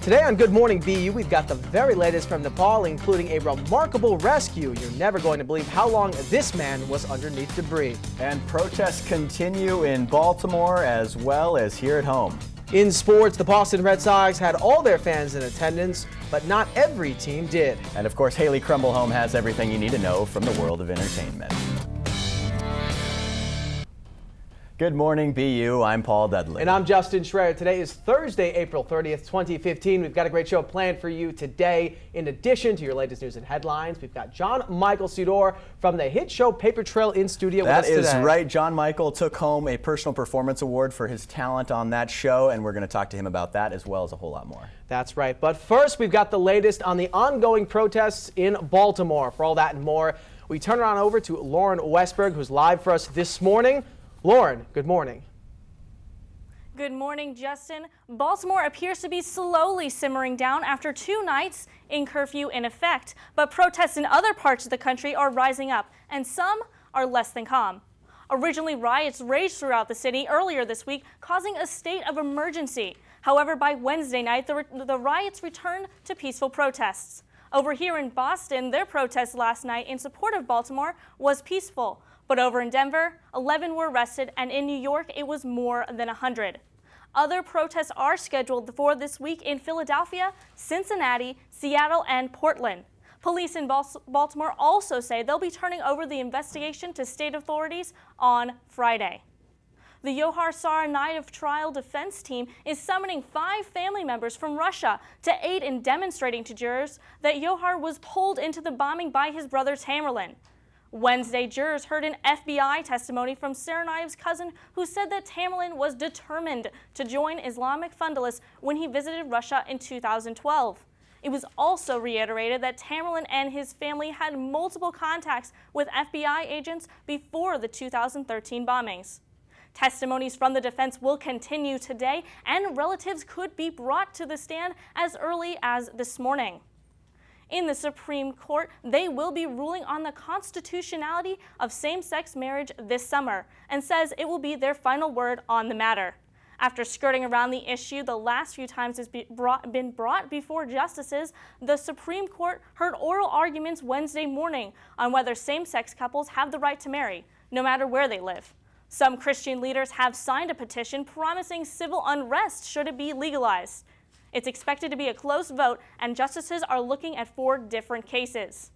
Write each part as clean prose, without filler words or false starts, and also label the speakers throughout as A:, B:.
A: Today on Good Morning BU, we've got the very latest from Nepal, including a remarkable rescue. You're never going to believe how long this man was underneath debris.
B: And protests continue in Baltimore as well as here at home.
A: In sports, the Boston Red Sox had all their fans in attendance, but not every team did.
B: And of course, Haley Crumblehome has everything you need to know from the world of entertainment. Good morning, BU. I'm Paul Dudley.
A: And I'm Justin Schreier. Today is Thursday, April 30th, 2015. We've got a great show planned for you today. In addition to your latest news and headlines, we've got John Michael Sudor from the hit show Paper Trail in studio with us today.
B: That is right. John Michael took home a Personal Performance Award for his talent on that show, and we're going to talk to him about that as well as a whole lot more.
A: That's right. But first, we've got the latest on the ongoing protests in Baltimore. For all that and more, we turn around over to Lauren Westberg, who's live for us this morning. Lauren, good morning.
C: Good morning, Justin. Baltimore appears to be slowly simmering down after 2 nights in curfew in effect, but protests in other parts of the country are rising up, and some are less than calm. Originally, riots raged throughout the city earlier this week, causing a state of emergency. However, by Wednesday night, the riots returned to peaceful protests. Over here in Boston, their protest last night in support of Baltimore was peaceful. But over in Denver, 11 were arrested, and in New York, it was more than 100. Other protests are scheduled for this week in Philadelphia, Cincinnati, Seattle, and Portland. Police in Baltimore also say they'll be turning over the investigation to state authorities on Friday. The Tsarnaev trial defense team is summoning 5 family members from Russia to aid in demonstrating to jurors that Yohar was pulled into the bombing by his brother Tamerlan. Wednesday, jurors heard an FBI testimony from Tsarnaev's cousin who said that Tamerlan was determined to join Islamic fundamentalists when he visited Russia in 2012. It was also reiterated that Tamerlan and his family had multiple contacts with FBI agents before the 2013 bombings. Testimonies from the defense will continue today, and relatives could be brought to the stand as early as this morning. In the Supreme Court, they will be ruling on the constitutionality of same-sex marriage this summer and says it will be their final word on the matter. After skirting around the issue the last few times it's been brought before justices, the Supreme Court heard oral arguments Wednesday morning on whether same-sex couples have the right to marry, no matter where they live. Some Christian leaders have signed a petition promising civil unrest should it be legalized. It's expected to be a close vote, and justices are looking at 4 different cases.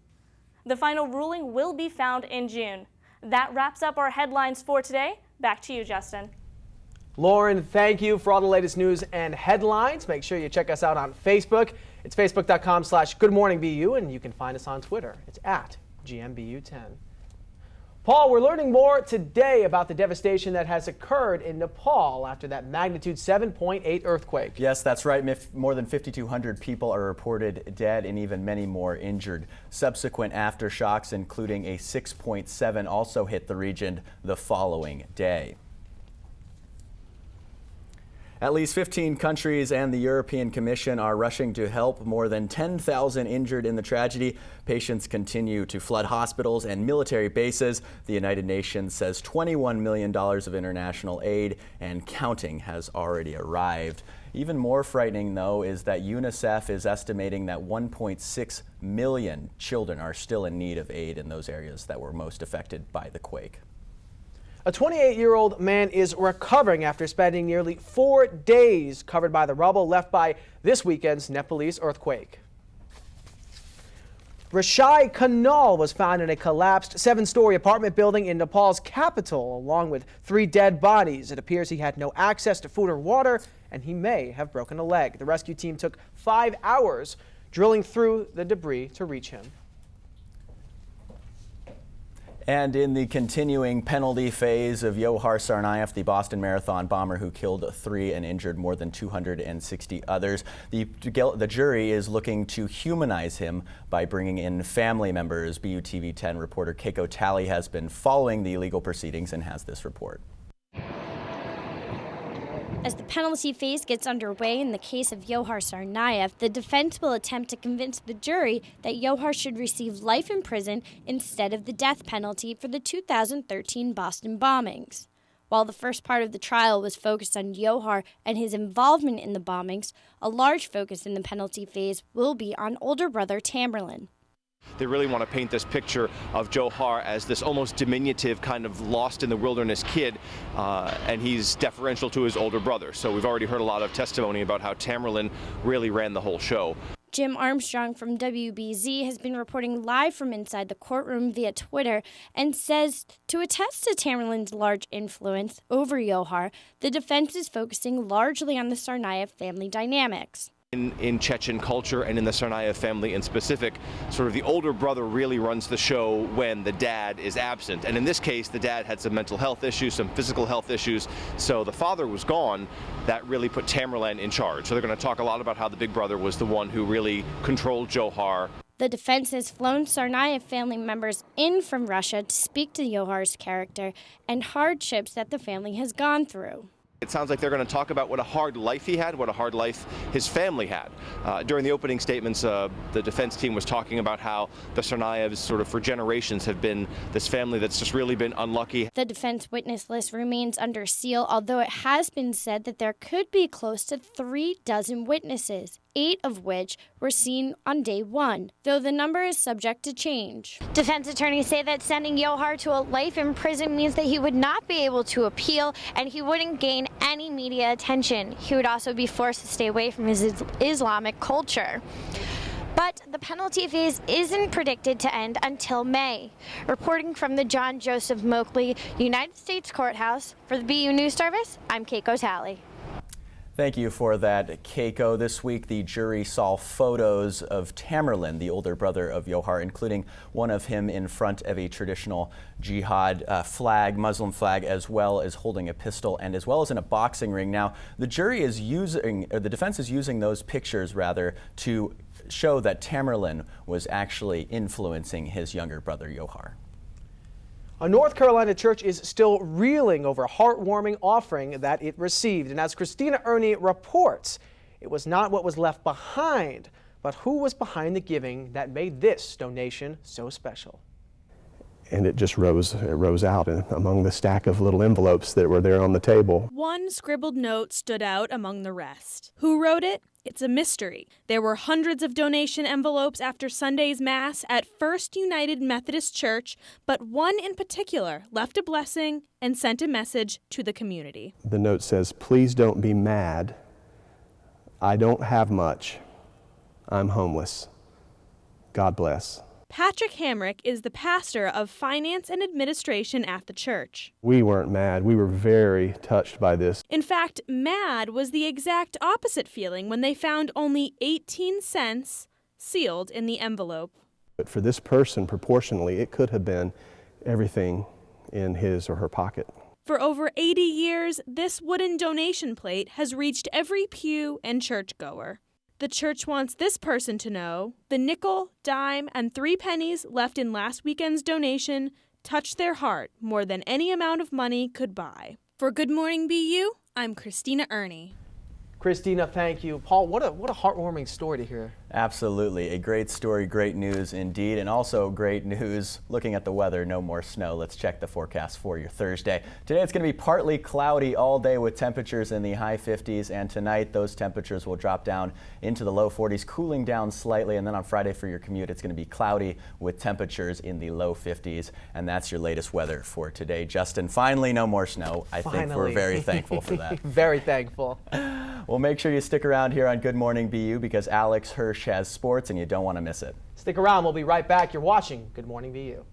C: The final ruling will be found in June. That wraps up our headlines for today. Back to you, Justin.
A: Lauren, thank you for all the latest news and headlines. Make sure you check us out on Facebook. It's facebook.com/goodmorningbu, and you can find us on Twitter. It's at GMBU10. Paul, we're learning more today about the devastation that has occurred in Nepal after that magnitude 7.8 earthquake.
B: Yes, that's right. More than 5,200 people are reported dead and even many more injured. Subsequent aftershocks, including a 6.7, also hit the region the following day. At least 15 countries and the European Commission are rushing to help more than 10,000 injured in the tragedy. Patients continue to flood hospitals and military bases. The United Nations says $21 million of international aid and counting has already arrived. Even more frightening, though, is that UNICEF is estimating that 1.6 million children are still in need of aid in those areas that were most affected by the quake.
A: A 28-year-old man is recovering after spending nearly 4 days covered by the rubble left by this weekend's Nepalese earthquake. Rashai Kanal was found in a collapsed 7-story apartment building in Nepal's capital, along with 3 dead bodies. It appears he had no access to food or water, and he may have broken a leg. The rescue team took 5 hours drilling through the debris to reach him.
B: And in the continuing penalty phase of Yohar Tsarnaev, the Boston Marathon bomber who killed 3 and injured more than 260 others, the jury is looking to humanize him by bringing in family members. BUTV 10 reporter Keiko Talley has been following the legal proceedings and has this report.
D: As the penalty phase gets underway in the case of Yohar Tsarnaev, the defense will attempt to convince the jury that Yohar should receive life in prison instead of the death penalty for the 2013 Boston bombings. While the first part of the trial was focused on Johar and his involvement in the bombings, a large focus in the penalty phase will be on older brother Tamerlan.
E: They really want to paint this picture of Johar as this almost diminutive kind of lost in the wilderness kid, and he's deferential to his older brother. So we've already heard a lot of testimony about how Tamerlan really ran the whole show.
D: Jim Armstrong from WBZ has been reporting live from inside the courtroom via Twitter and says to attest to Tamerlan's large influence over Johar, the defense is focusing largely on the Tsarnaev family dynamics.
E: In Chechen culture and in the Tsarnaev family in specific, sort of the older brother really runs the show when the dad is absent. And in this case, the dad had some mental health issues, some physical health issues, so the father was gone. That really put Tamerlan in charge. So they're going to talk a lot about how the big brother was the one who really controlled Johar.
D: The defense has flown Tsarnaev family members in from Russia to speak to Johar's character and hardships that the family has gone through.
E: It sounds like they're going to talk about what a hard life he had, what a hard life his family had. During the opening statements, the defense team was talking about how the Tsarnaevs sort of for generations have been this family that's just really been unlucky.
D: The defense witness list remains under seal, although it has been said that there could be close to 36 witnesses, 8 of which were seen on day 1, though the number is subject to change.
F: Defense attorneys say that sending Johar to a life in prison means that he would not be able to appeal and he wouldn't gain any media attention. He would also be forced to stay away from his Islamic culture. But the penalty phase isn't predicted to end until May. Reporting from the John Joseph Moakley United States Courthouse for the BU News Service, I'm Keiko Talley.
B: Thank you for that, Keiko. This week, the jury saw photos of Tamerlan, the older brother of Johar, including one of him in front of a traditional jihad flag, Muslim flag, as well as holding a pistol and as well as in a boxing ring. Now, the jury is using, or the defense is using those pictures, rather, to show that Tamerlan was actually influencing his younger brother, Johar.
A: A North Carolina church is still reeling over a heartwarming offering that it received. And as Christina Ernie reports, it was not what was left behind, but who was behind the giving that made this donation so special.
G: And it just rose out among the stack of little envelopes that were there on the table.
H: One scribbled note stood out among the rest. Who wrote it? It's a mystery. There were hundreds of donation envelopes after Sunday's Mass at First United Methodist Church, but one in particular left a blessing and sent a message to the community.
G: The note says, "Please don't be mad. I don't have much. I'm homeless. God bless."
H: Patrick Hamrick is the pastor of finance and administration at the church.
G: We weren't mad. We were very touched by this.
H: In fact, mad was the exact opposite feeling when they found only 18 cents sealed in the envelope.
G: But for this person, proportionally, it could have been everything in his or her pocket.
H: For over 80 years, this wooden donation plate has reached every pew and churchgoer. The church wants this person to know the nickel, dime, and 3 pennies left in last weekend's donation touched their heart more than any amount of money could buy. For Good Morning BU, I'm Christina Ernie.
A: Christina, thank you. Paul, what a heartwarming story to hear.
B: Absolutely. A great story, great news indeed. And also great news, looking at the weather, no more snow. Let's check the forecast for your Thursday. Today it's going to be partly cloudy all day with temperatures in the high 50s. And tonight those temperatures will drop down into the low 40s, cooling down slightly. And then on Friday for your commute, it's going to be cloudy with temperatures in the low 50s. And that's your latest weather for today. Justin, finally no more snow. I think we're very thankful for that.
A: Very thankful.
B: Well, make sure you stick around here on Good Morning BU because Alex Hirsch has sports and you don't want to miss it.
A: Stick around. We'll be right back. You're watching Good Morning BU.